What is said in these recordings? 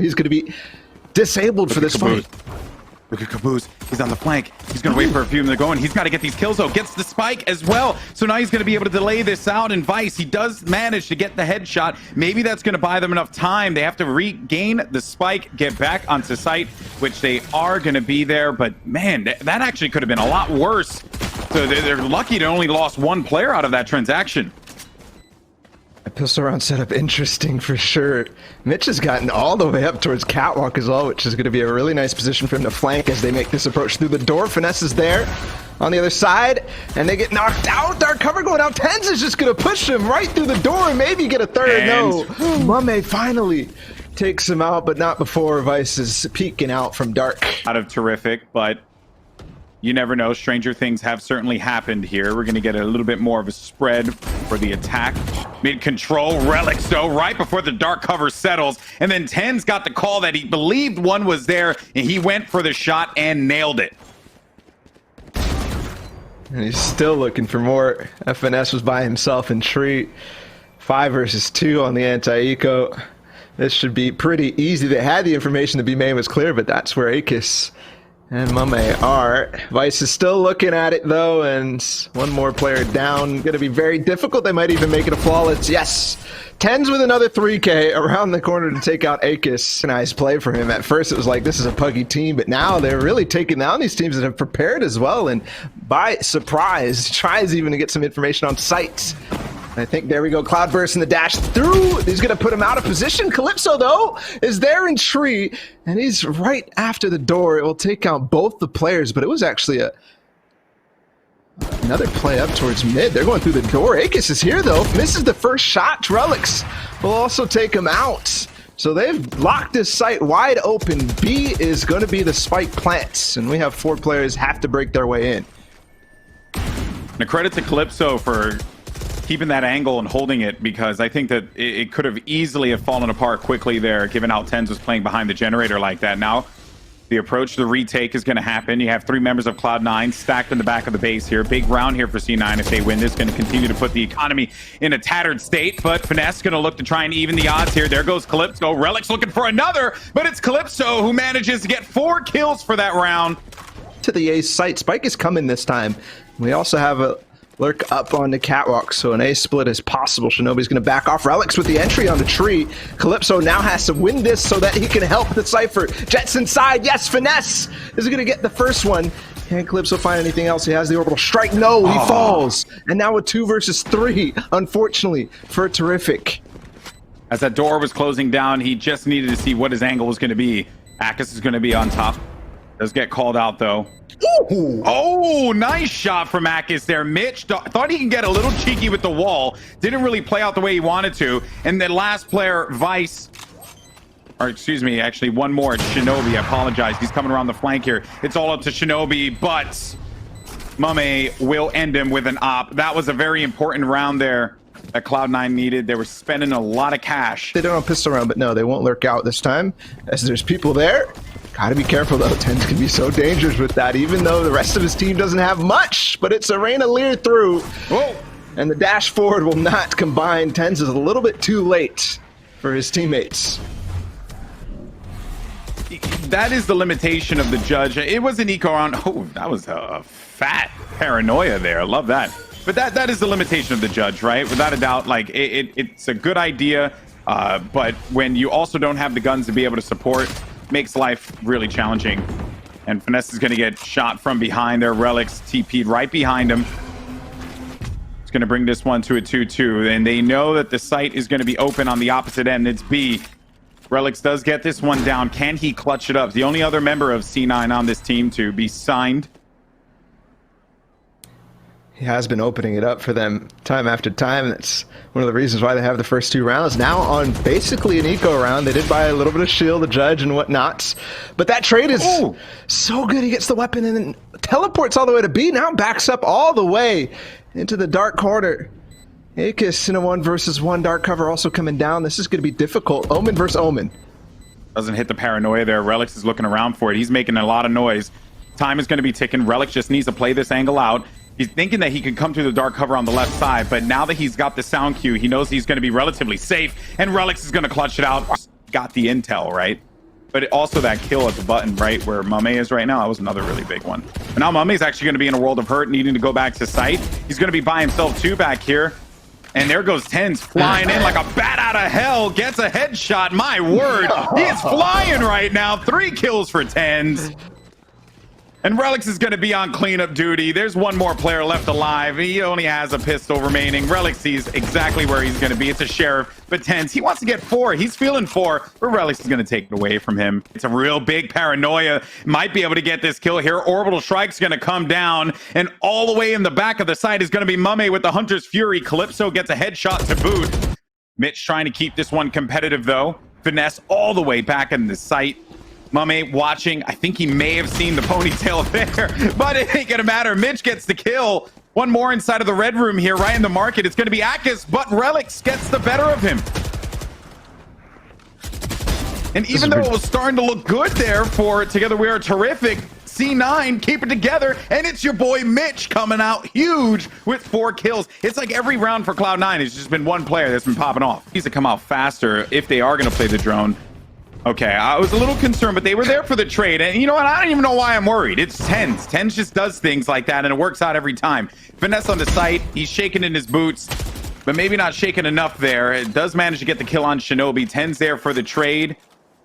He's going to be disabled for this fight. Look at kaboose. He's on the flank. He's going to wait for a few of them to go in. He's got to get these kills, though. Gets the spike as well. So now he's going to be able to delay this out. And Vice, he does manage to get the headshot. Maybe that's going to buy them enough time. They have to regain the spike, get back onto site, which they are going to be there. But, man, that actually could have been a lot worse. So they're lucky to only lost one player out of that transaction. A pistol round setup, interesting for sure. Mitch has gotten all the way up towards Catwalk as well, which is going to be a really nice position for him to flank as they make this approach through the door. Finesse is there on the other side, and they get knocked out. Dark cover going out. TenZ is just going to push him right through the door and maybe get a third. No, mummAy finally takes him out, but not before Vice is peeking out from Dark. Out of terrific, but you never know. Stranger things have certainly happened here. We're going to get a little bit more of a spread for the attack. Mid-control, Relyks, though, right before the dark cover settles. And then TenZ got the call that he believed one was there, and he went for the shot and nailed it. And he's still looking for more. FNS was by himself in tree. 5 versus 2 on the anti-eco. This should be pretty easy. They had the information that B-Main was clear, but that's where aKis and mummAy are. Vice is still looking at it, though, and one more player down. Going to be very difficult. They might even make it a flawless. Yes! TenZ with another 3K around the corner to take out aKis. Nice play for him. At first, it was like, this is a puggy team, but now they're really taking down these teams that have prepared as well, and by surprise, tries even to get some information on site. I think there we go. Cloud burst in the dash through. He's going to put him out of position. Calypso, though, is there in tree, and he's right after the door. It will take out both the players, but it was actually another play up towards mid. They're going through the door. aKis is here, though. Misses the first shot. Relyks will also take him out. So they've locked this site wide open. B is going to be the spike plants, and we have 4 players have to break their way in. And a credit to Calypso for keeping that angle and holding it, because I think that it could have easily have fallen apart quickly there, given how TenZ was playing behind the generator like that. Now, the approach to the retake is going to happen. You have 3 members of Cloud9 stacked in the back of the base here. Big round here for C9 if they win this. Going to continue to put the economy in a tattered state, but Finesse going to look to try and even the odds here. There goes Calypso. Relyks looking for another, but it's Calypso who manages to get 4 kills for that round. To the A site. Spike is coming this time. We also have a lurk up on the catwalk, so an A split is possible. Shinobi's going to back off. Relyks with the entry on the tree. Calypso now has to win this so that he can help the Cypher. Jets inside. Yes, Finesse is going to get the first one. Can Calypso find anything else? He has the orbital strike. No, he falls. And now a 2 versus 3, unfortunately, for Terrific. As that door was closing down, he just needed to see what his angle was going to be. aKis is going to be on top. Does get called out, though. Ooh. Oh, nice shot from aKis there. Mitch thought he can get a little cheeky with the wall. Didn't really play out the way he wanted to. And then last player, Vice, or excuse me, actually one more, it's shinobi. I apologize. He's coming around the flank here. It's all up to shinobi, but mummAy will end him with an op. That was a very important round there that Cloud9 needed. They were spending a lot of cash. They don't have pistol round, but no, they won't lurk out this time, as there's people there. Gotta be careful, though. TenZ can be so dangerous with that, even though the rest of his team doesn't have much. But it's Arena Lear through. Whoa. And the dash forward will not combine. TenZ is a little bit too late for his teammates. That is the limitation of the judge. It was an eco round. Oh, that was a fat paranoia there. I love that. But that is the limitation of the judge, right? Without a doubt, like it's a good idea. But when you also don't have the guns to be able to support, makes life really challenging. And Finesse is going to get shot from behind there. Relyks TP'd right behind him. It's going to bring this one to a 2-2. And they know that the site is going to be open on the opposite end. It's B. Relyks does get this one down. Can he clutch it up? The only other member of C9 on this team to be signed. He has been opening it up for them time after time. That's one of the reasons why they have the first 2 rounds. Now on basically an eco round. They did buy a little bit of shield, the judge and whatnot. But that trade is so good. He gets the weapon and then teleports all the way to B. Now backs up all the way into the dark corner. aKis in a 1 versus 1 dark cover also coming down. This is going to be difficult. Omen versus Omen. Doesn't hit the paranoia there. Relyks is looking around for it. He's making a lot of noise. Time is going to be ticking. Relyks just needs to play this angle out. He's thinking that he can come through the dark cover on the left side, but now that he's got the sound cue, he knows he's going to be relatively safe, and Relyks is going to clutch it out. got the intel, right? But also that kill at the button, right, where mummAy is right now, that was another really big one. But now mummAy's actually going to be in a world of hurt, needing to go back to site. He's going to be by himself too back here. And there goes TenZ flying in like a bat out of hell, gets a headshot. My word, he is flying right now. 3 kills for TenZ. And Relyks is going to be on cleanup duty. There's one more player left alive. He only has a pistol remaining. Relyks sees exactly where he's going to be. It's a sheriff. But TenZ, he wants to get 4. He's feeling 4. But Relyks is going to take it away from him. It's a real big paranoia. Might be able to get this kill here. Orbital Strike's going to come down. And all the way in the back of the site is going to be mummAy with the Hunter's Fury. Calypso gets a headshot to boot. Mitch trying to keep this one competitive, though. Finesse all the way back in the site. mummAy watching. I think he may have seen the ponytail there, but it ain't gonna matter. Mitch gets the kill. One more inside of the red room here, right in the market. It's gonna be aKis, but Relyks gets the better of him. And even though it was starting to look good there for Together We Are Terrific, C9 keep it together, and it's your boy Mitch coming out huge with 4 kills. It's like every round for Cloud9 has just been one player that's been popping off. Needs to come out faster if they are going to play the drone. Okay, I was a little concerned, but they were there for the trade. And you know what? I don't even know why I'm worried. It's TenZ. TenZ just does things like that, and it works out every time. Finesse on the site. He's shaking in his boots, but maybe not shaking enough there. It does manage to get the kill on shinobi. TenZ there for the trade.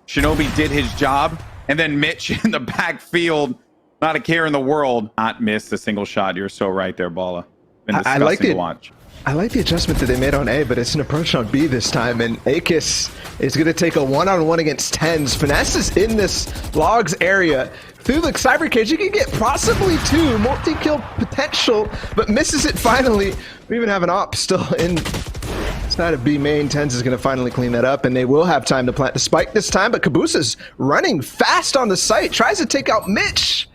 shinobi did his job. And then Mitch in the backfield, not a care in the world. Not missed a single shot. You're so right there, Balla. Been disgusting to watch. I like the adjustment that they made on A, but it's an approach on B this time, and aKis is going to take a one-on-one against TenZ. Finesse is in this logs area. Through the cyber cage, you can get possibly 2 multi-kill potential, but misses it finally. We even have an op still inside of B main. TenZ is going to finally clean that up, and they will have time to plant the spike this time, but kaboose is running fast on the site, tries to take out Mitch.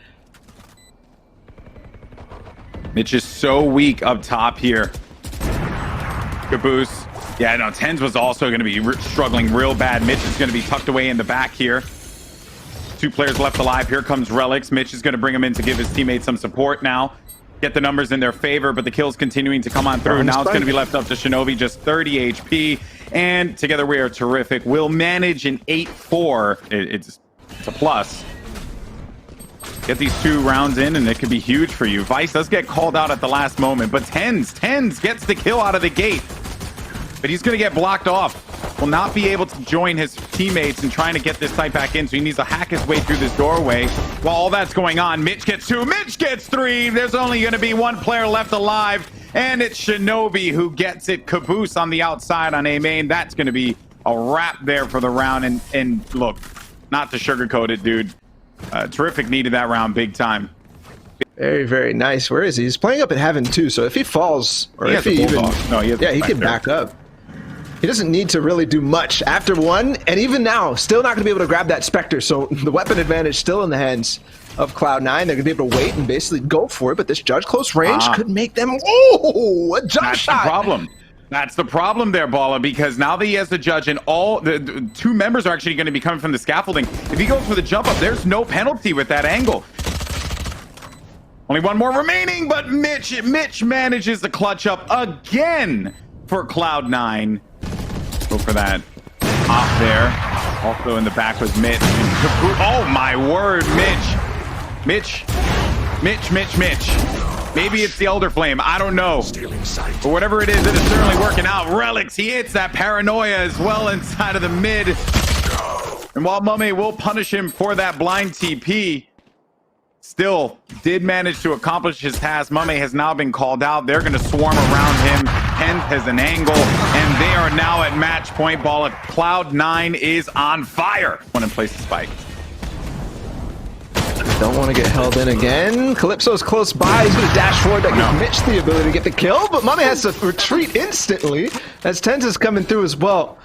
Mitch is so weak up top here. Kaboose. Yeah, no, TenZ was also going to be struggling real bad. Mitch is going to be tucked away in the back here. 2 players left alive. Here comes Relyks. Mitch is going to bring him in to give his teammates some support now. Get the numbers in their favor, but the kills continuing to come on through. Now it's going to be left up to shinobi, just 30 HP. And Together We Are Terrific will manage an 8-4. It's a plus. Get these 2 rounds in, and it could be huge for you. Vice does get called out at the last moment, but TenZ gets the kill out of the gate. But he's going to get blocked off. Will not be able to join his teammates in trying to get this site back in, so he needs to hack his way through this doorway. While all that's going on, Mitch gets 2, Mitch gets 3. There's only going to be 1 player left alive, and it's shinobi who gets it. Kaboose on the outside on A main. That's going to be a wrap there for the round. And look, not to sugarcoat it, dude. Terrific needed that round big time. Very, very nice. Where is he? He's playing up at heaven too, so if he falls, or if he even... No, he can back up. He doesn't need to really do much. After 1, and even now, still not going to be able to grab that Spectre, so the weapon advantage still in the hands of Cloud9. They're going to be able to wait and basically go for it, but this Judge close range could make them... Oh, a jump shot! That's the problem. That's the problem there, Balla, because now that he has the Judge and all the 2 members are actually going to be coming from the scaffolding. If he goes for the jump up, there's no penalty with that angle. Only 1 more remaining, but Mitch manages to clutch up again for Cloud9. Go for that off there. Also in the back was Mitch. Oh my word, Mitch. Maybe it's the Elder Flame. I don't know. But whatever it is certainly working out. Relyks, he hits that paranoia as well inside of the mid. And while mummAy will punish him for that blind TP, still did manage to accomplish his task. mummAy has now been called out. They're going to swarm around him. TenZ has an angle, and they are now at match point. Balla, Cloud9 is on fire. Want to place the spike. Don't want to get held in again. Calypso's close by. He's going to dash forward. That gives Mitch the ability to get the kill, but mummAy has to retreat instantly as TenZ is coming through as well.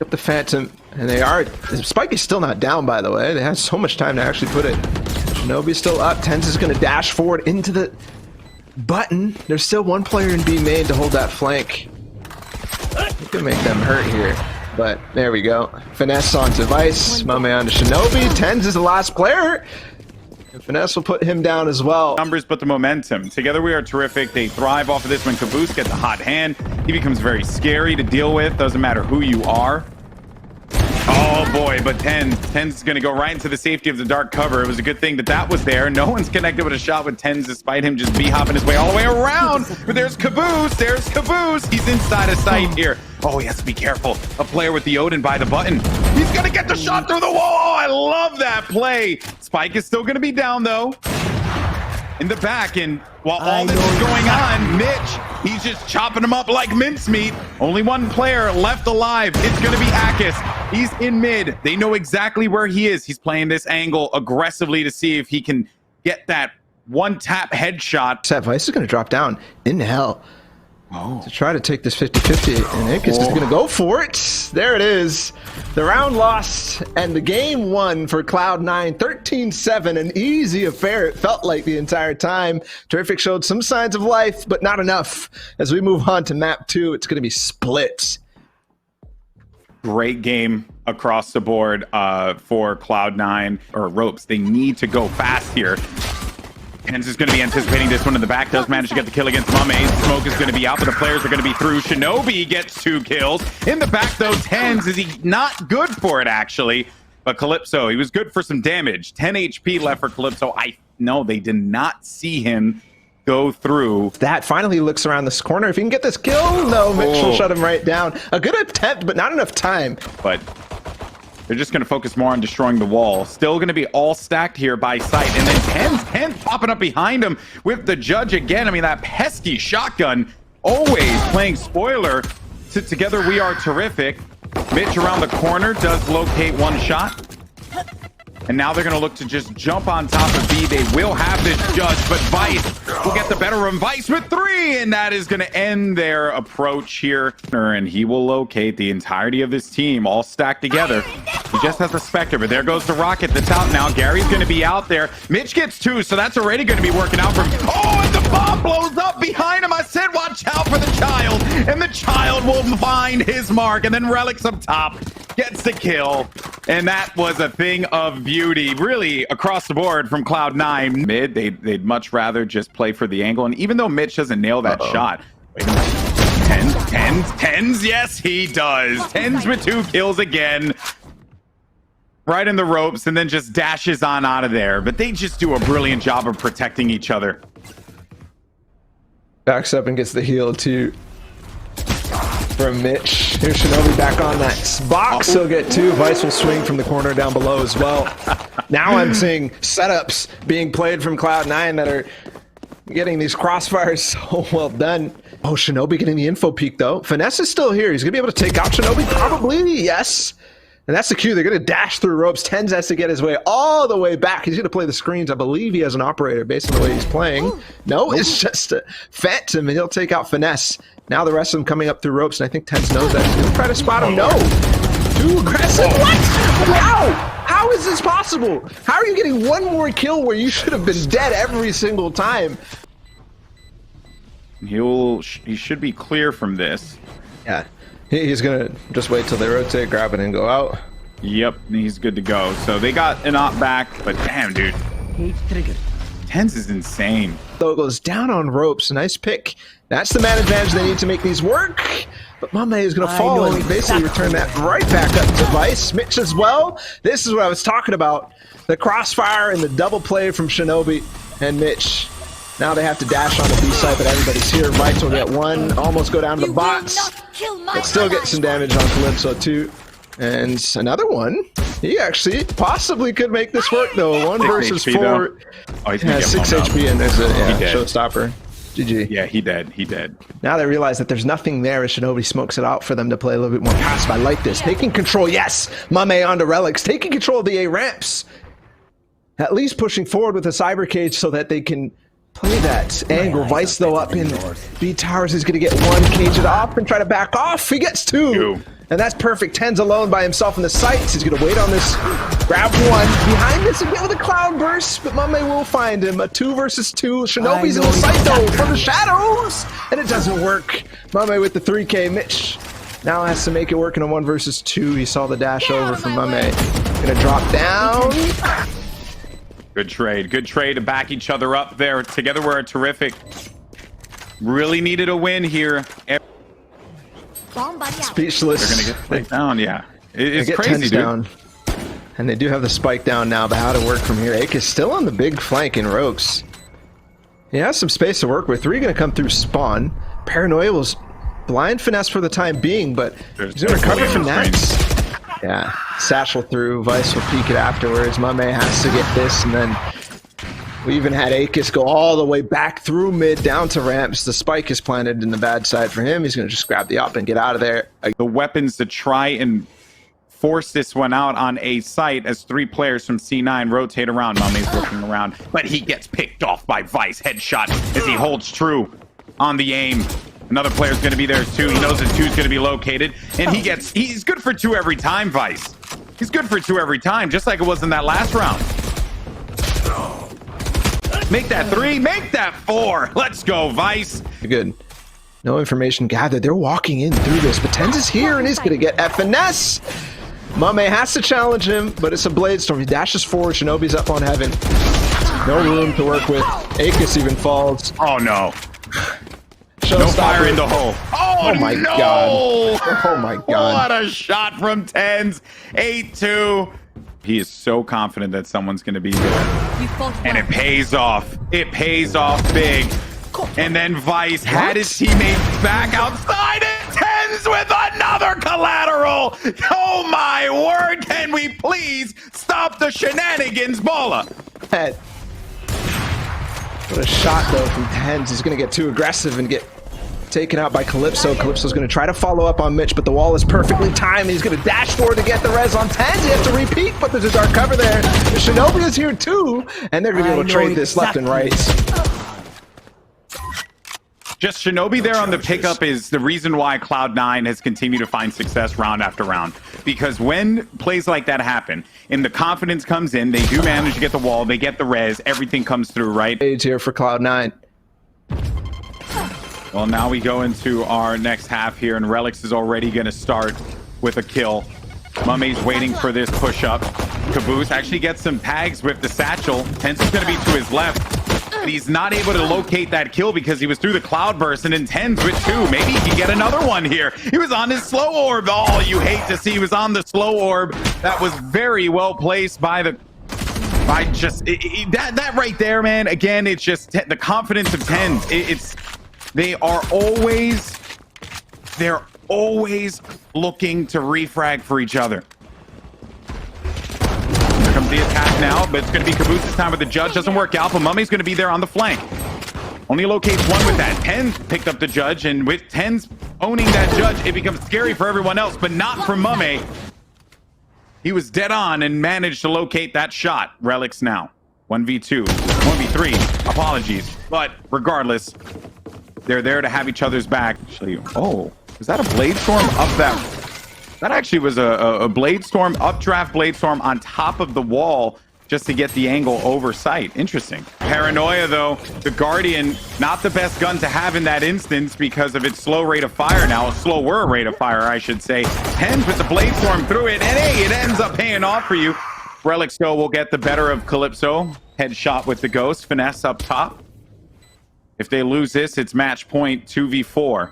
Up the Phantom, and they are... Spike is still not down, by the way. They have so much time to actually put it. shinobi's still up. TenZ is going to dash forward into the button. There's still 1 player in B main to hold that flank. You can make them hurt here. But there we go. Finesse onto Vice. mummAy onto shinobi. TenZ is the last player. And Finesse will put him down as well. Numbers, but the momentum. Together we are terrific. They thrive off of this. When Caboose gets a hot hand, he becomes very scary to deal with. Doesn't matter who you are. Oh boy, but TenZ is going to go right into the safety of the dark cover. It was a good thing that that was there. No one's connected with a shot with TenZ, despite him just b-hopping his way all the way around. But there's Caboose. There's Caboose. He's inside of sight here. Oh, he has to be careful. A player with the Odin by the button. He's going to get the shot through the wall. Oh, I love that play. Spike is still going to be down, though. In the back, and while all this is going on, Mitch, he's just chopping him up like mincemeat. Only one player left alive. It's going to be aKis. He's in mid. They know exactly where he is. He's playing this angle aggressively to see if he can get that one-tap headshot. That Vice is going to drop down in hell to try to take this 50-50, and aKis is going to go for it. There it is. The round lost, and the game won for Cloud9, 13-7, an easy affair. It felt like the entire time. Terrific showed some signs of life, but not enough. As we move on to map 2, it's going to be split. Great game across the board for Cloud9, or Ropes. They need to go fast here. TenZ is going to be anticipating this one in the back. Does manage to get the kill against mummAy. Smoke is going to be out, but the players are going to be through. shinobi gets 2 kills. In the back, though, TenZ, is he not good for it, actually? But Calypso, he was good for some damage. 10 HP left for Calypso. No, they did not see him go through. That finally looks around this corner. If he can get this kill, no, Mitch will shut him right down. A good attempt, but not enough time. But they're just going to focus more on destroying the wall. Still going to be all stacked here by sight. And then TenZ popping up behind him with the judge again. I mean, that pesky shotgun always playing spoiler. Together we are terrific. Mitch around the corner does locate one shot. And now they're going to look to just jump on top of B. They will have this judge, but Vice will get the better of Vice with 3, and that is going to end their approach here. And he will locate the entirety of this team all stacked together. He just has the Spectre, but there goes the Rocket that's out now. Gary's going to be out there. Mitch gets 2, so that's already going to be working out for him. Oh, and the bomb blows up behind him. I said watch out for the child, and the child will find his mark. And then Relyks up top gets the kill, and that was a thing of beauty, really, across the board from Cloud9. Mid, they'd much rather just play for the angle, and even though Mitch doesn't nail that shot, wait a minute. TenZ, yes, he does. TenZ with 2 kills again. Right in the ropes, and then just dashes on out of there. But they just do a brilliant job of protecting each other. Backs up and gets the heal, too. From Mitch. Here's shinobi back on that box. He'll get 2. Vice will swing from the corner down below as well. Now I'm seeing setups being played from Cloud9 that are getting these crossfires so well done. Oh, shinobi getting the info peek, though. Finesse is still here. He's going to be able to take out shinobi? Probably, yes. And that's the cue. They're going to dash through ropes. TenZ has to get his way all the way back. He's going to play the screens. I believe he has an operator based on the way he's playing. No, it's just a Phantom, and he'll take out Finesse. Now the rest of them coming up through ropes, and I think TenZ knows that. He's going to try to spot him. No. Too aggressive. What? How? How is this possible? How are you getting one more kill where you should have been dead every single time? He should be clear from this. Yeah. He's going to just wait till they rotate, grab it, and go out. Yep, he's good to go. So they got an op back, but damn, dude. TenZ is insane. So it goes down on ropes. Nice pick. That's the man advantage they need to make these work. But mummAy is going to fall and basically return that right back up to Vice. Mitch as well. This is what I was talking about. The crossfire and the double play from shinobi and Mitch. Now they have to dash on the B side, but everybody's here. Vice will get 1. Almost go down to the bots. But still get some damage on Calypso too. And another one. He actually possibly could make this work though. 1 versus 4. Though. Oh, he's gonna get 6 HP and there's a showstopper. GG. Yeah, he dead. Now they realize that there's nothing there as shinobi smokes it out for them to play a little bit more passive. I like this. Taking control, yes. mummAy onto Relyks. Taking control of the A ramps. At least pushing forward with a cyber cage so that they can play that angle. Vice though up in B towers is going to get 1, cage it off and try to back off. He gets 2. And that's perfect. TenZ alone by himself in the sights. He's going to wait on this. Grab 1. Behind this again with a cloud burst, but mummAy will find him. A 2 versus 2. shinobi's in the sight though from the shadows. And it doesn't work. mummAy with the 3K. Mitch now has to make it work in a 1 versus 2. He saw the dash over from mummAy. Going to drop down. Good trade to back each other up there. Together we're terrific. Really needed a win here. Speechless. They're gonna get spiked down, yeah. It's get crazy, TenZ dude. down. And they do have the spike down now, but how to work from here? aKis still on the big flank in Relyks. He has some space to work with. 3 gonna come through spawn. Paranoia will blind finesse for the time being, but he's gonna recover from that. Yeah, satchel through. Vice will peek it afterwards. mummAy has to get this, and then we even had aKis go all the way back through mid down to ramps. The spike is planted in the bad side for him. He's gonna just grab the op and get out of there. The weapons to try and force this one out on a site as 3 players from C9 rotate around. mummAy's looking around, but he gets picked off by Vice. Headshot as he holds true on the aim. Another player's going to be there too. He knows that 2's going to be located, and he's good for 2 every time, Vice. He's good for 2 every time, just like it was in that last round. Make that 3, make that 4. Let's go, Vice. Good. No information gathered. They're walking in through this, but TenZ is here and he's going to get a finesse. mummAy has to challenge him, but it's a blade storm. He dashes forward. Shinobi's up on heaven. No room to work with. aKis even falls. Oh no. No fire in the hole. Oh my God. Oh my God. What a shot from TenZ. 8-2. He is so confident that someone's going to be there. And it pays off. It pays off big. And then Vice had his teammates back outside it. TenZ with another collateral. Oh my word. Can we please stop the shenanigans, Bola? What a shot though from TenZ. He's going to get too aggressive and get taken out by Calypso. Calypso's going to try to follow up on Mitch, but the wall is perfectly timed. He's going to dash forward to get the res on TenZ. He has to repeat, but there's a dark cover there. The Shinobi is here too, and they're going to be able to trade this left and right. Just Shinobi there on the pickup is the reason why Cloud9 has continued to find success round after round. Because when plays like that happen, and the confidence comes in, they do manage to get the wall, they get the res, everything comes through, right? Age here for Cloud9. Well, now we go into our next half here, and Relyks is already going to start with a kill. mummAy's waiting for this push-up. Kaboose actually gets some tags with the satchel. TenZ is going to be to his left. And he's not able to locate that kill because he was through the cloud burst, and then TenZ with 2. Maybe he can get another one here. He was on his slow orb. Oh, you hate to see he was on the slow orb. That was very well placed by the... that right there, man. Again, it's just the confidence of TenZ. They're always looking to refrag for each other. Here comes the attack now, but it's going to be Kaboose this time with the judge. Doesn't work out, but mummAy's going to be there on the flank. Only locates 1 with that. TenZ picked up the judge, and with TenZ owning that judge, it becomes scary for everyone else, but not for mummAy. He was dead on and managed to locate that shot. Relyks now. 1v2, 1v3. Apologies. But regardless, they're there to have each other's back. Actually, oh, is that a blade storm up that? That actually was a blade storm, updraft blade storm on top of the wall just to get the angle over sight. Interesting. Paranoia, though, the Guardian, not the best gun to have in that instance because of its slow rate of fire now. A slower rate of fire, I should say. TenZ with the blade storm through it, and hey, it ends up paying off for you. Relyks, though, will get the better of Calypso. Headshot with the ghost. Finesse up top. If they lose this, it's match point 2v4.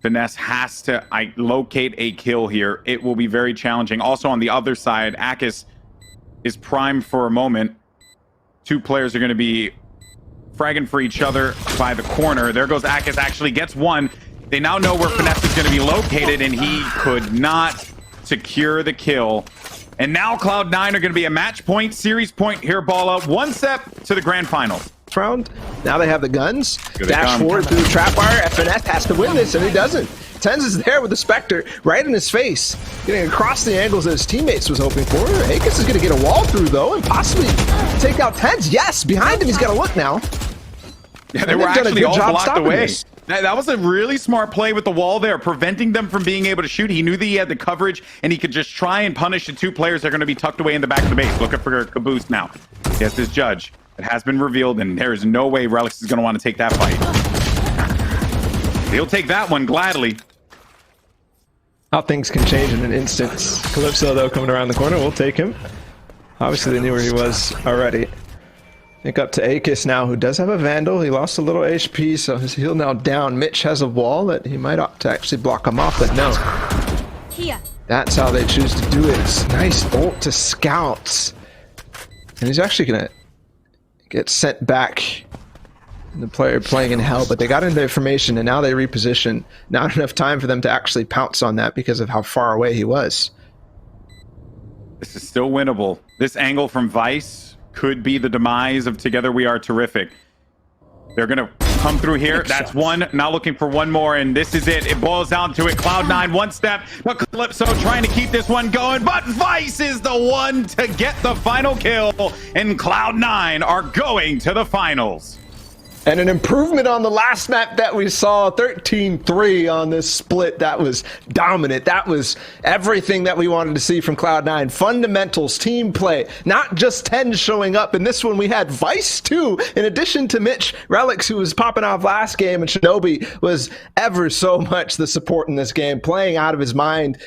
Finesse has to locate a kill here. It will be very challenging. Also on the other side, aKis is primed for a moment. 2 players are going to be fragging for each other by the corner. There goes aKis, actually gets 1. They now know where Finesse is going to be located, and he could not secure the kill. And now Cloud9 are going to be a match point, series point here, Balla. 1 step to the grand finals. Round. Now they have the guns. Dash forward through the trap wire. FNS has to win this, and he doesn't. TenZ is there with the Spectre right in his face, getting across the angles that his teammates was hoping for. aKis is going to get a wall through, though, and possibly take out TenZ. Yes, behind him, he's got to look now. Yeah, they were actually all blocked away. That was a really smart play with the wall there, preventing them from being able to shoot. He knew that he had the coverage, and he could just try and punish the 2 players that are going to be tucked away in the back of the base. Looking for Kaboose now. Yes, this judge. It has been revealed, and there is no way Relyks is going to want to take that fight. He'll take that one gladly. How things can change in an instant. Calypso, though, coming around the corner. We'll take him. Obviously, they knew where he was already. I think up to aKis now, who does have a Vandal. He lost a little HP, so his heal now down. Mitch has a wall that he might opt to actually block him off, but no. Here. That's how they choose to do it. It's nice ult to scouts. And he's actually going to get sent back. The player playing in hell, but they got into information and now they reposition. Not enough time for them to actually pounce on that because of how far away he was. This is still winnable. This angle from Vice could be the demise of Together We Are Terrific. They're going to come through here. That's one. Now looking for one more, and this is it. It boils down to it. Cloud9 one step, but Calypso trying to keep this one going, but Vice is the one to get the final kill, and Cloud9 are going to the finals. And an improvement on the last map that we saw, 13-3 on this split. That was dominant. That was everything that we wanted to see from Cloud9. Fundamentals, team play, not just TenZ showing up. In this one, we had Vice too, in addition to Mitch. Relyks, who was popping off last game, and shinobi was ever so much the support in this game, playing out of his mind.